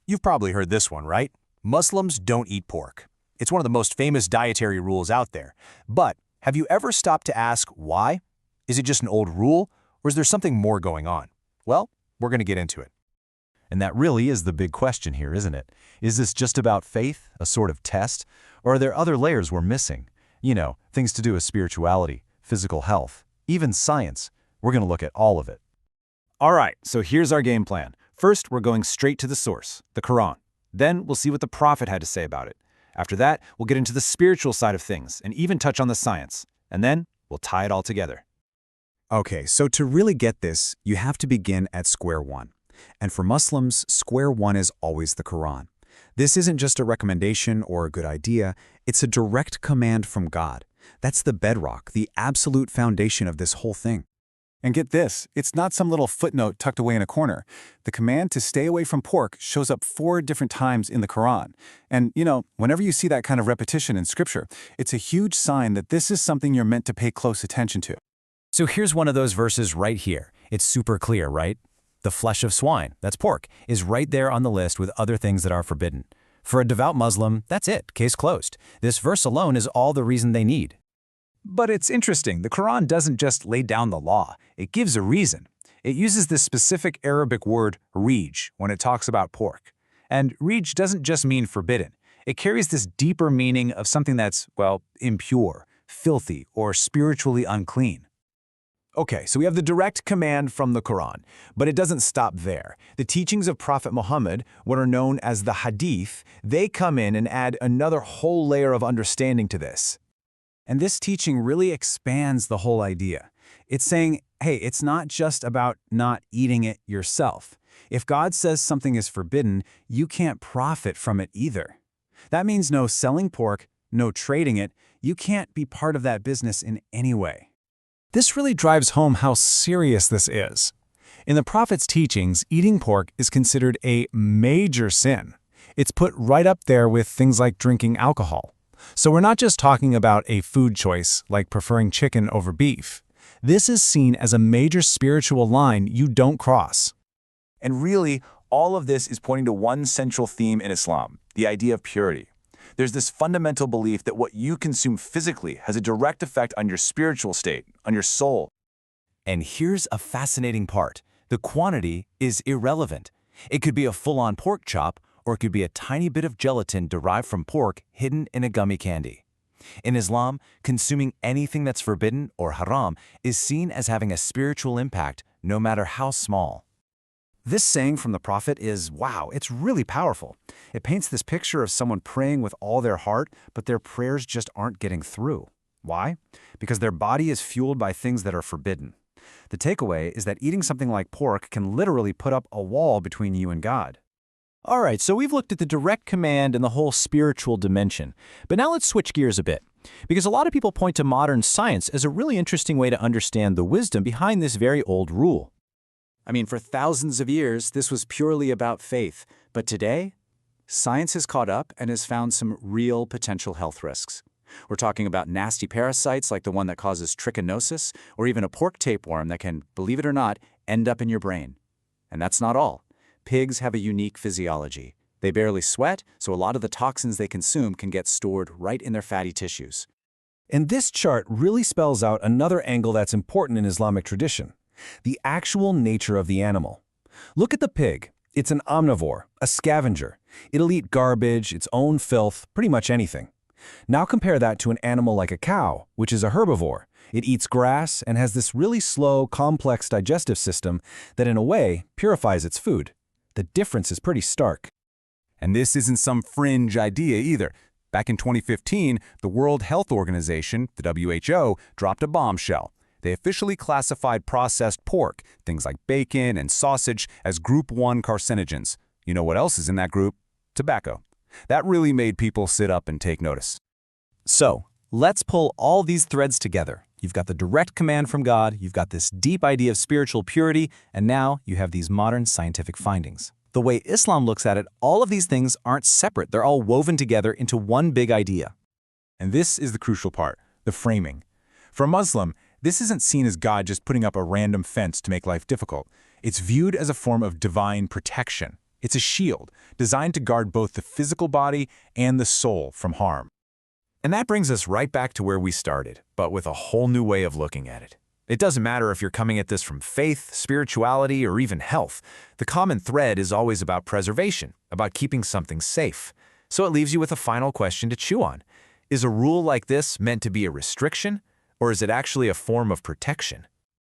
You've probably heard this one, right? Muslims don't eat pork. It's one of the most famous dietary rules out there. But have you ever stopped to ask why? Is it just an old rule, or is there something more going on? Well, we're going to get into it. And that really is the big question here, isn't it? Is this just about faith, a sort of test, or are there other layers we're missing? You know, things to do with spirituality, physical health, even science. We're going to look at all of it. All right, so here's our game plan. First, we're going straight to the source, the Quran. Then we'll see what the Prophet had to say about it. After that, we'll get into the spiritual side of things and even touch on the science. And then we'll tie it all together. Okay, so to really get this, you have to begin at square one. And for Muslims, square one is always the Quran. This isn't just a recommendation or a good idea, it's a direct command from God. That's the bedrock, the absolute foundation of this whole thing. And get this, it's not some little footnote tucked away in a corner. The command to stay away from pork shows up 4 different times in the Quran. And, whenever you see that kind of repetition in Scripture, it's a huge sign that this is something you're meant to pay close attention to. So here's one of those verses right here. It's super clear, right? The flesh of swine, that's pork, is right there on the list with other things that are forbidden. For a devout Muslim, that's it, case closed. This verse alone is all the reason they need. But it's interesting, the Quran doesn't just lay down the law, it gives a reason. It uses this specific Arabic word, rij, when it talks about pork. And rij doesn't just mean forbidden. It carries this deeper meaning of something that's, well, impure, filthy, or spiritually unclean. Okay, so we have the direct command from the Quran, but it doesn't stop there. The teachings of Prophet Muhammad, what are known as the hadith, they come in and add another whole layer of understanding to this. And this teaching really expands the whole idea. It's saying, hey, it's not just about not eating it yourself. If God says something is forbidden, you can't profit from it either. That means no selling pork, no trading it. You can't be part of that business in any way. This really drives home how serious this is. In the Prophet's teachings, eating pork is considered a major sin. It's put right up there with things like drinking alcohol. So we're not just talking about a food choice like preferring chicken over beef. This is seen as a major spiritual line you don't cross. And really, all of this is pointing to one central theme in Islam, the idea of purity. There's this fundamental belief that what you consume physically has a direct effect on your spiritual state, on your soul. And here's a fascinating part. The quantity is irrelevant. It could be a full-on pork chop, or it could be a tiny bit of gelatin derived from pork hidden in a gummy candy. In Islam, consuming anything that's forbidden or haram is seen as having a spiritual impact, no matter how small. This saying from the Prophet is, wow, it's really powerful. It paints this picture of someone praying with all their heart, but their prayers just aren't getting through. Why? Because their body is fueled by things that are forbidden. The takeaway is that eating something like pork can literally put up a wall between you and God. All right, so we've looked at the direct command and the whole spiritual dimension. But now let's switch gears a bit, because a lot of people point to modern science as a really interesting way to understand the wisdom behind this very old rule. I mean, for thousands of years, this was purely about faith. But today, science has caught up and has found some real potential health risks. We're talking about nasty parasites like the one that causes trichinosis, or even a pork tapeworm that can, believe it or not, end up in your brain. And that's not all. Pigs have a unique physiology. They barely sweat, so a lot of the toxins they consume can get stored right in their fatty tissues. And this chart really spells out another angle that's important in Islamic tradition: the actual nature of the animal. Look at the pig. It's an omnivore, a scavenger. It'll eat garbage, its own filth, pretty much anything. Now compare that to an animal like a cow, which is a herbivore. It eats grass and has this really slow, complex digestive system that in a way purifies its food. The difference is pretty stark. And this isn't some fringe idea either. Back in 2015, the World Health Organization, the WHO, dropped a bombshell. They officially classified processed pork, things like bacon and sausage, as Group 1 carcinogens. You know what else is in that group? Tobacco. That really made people sit up and take notice. So, let's pull all these threads together. You've got the direct command from God, you've got this deep idea of spiritual purity, and now you have these modern scientific findings. The way Islam looks at it, all of these things aren't separate. They're all woven together into one big idea. And this is the crucial part, the framing. For a Muslim, this isn't seen as God just putting up a random fence to make life difficult. It's viewed as a form of divine protection. It's a shield designed to guard both the physical body and the soul from harm. And that brings us right back to where we started, but with a whole new way of looking at it. It doesn't matter if you're coming at this from faith, spirituality, or even health. The common thread is always about preservation, about keeping something safe. So it leaves you with a final question to chew on. Is a rule like this meant to be a restriction, or is it actually a form of protection?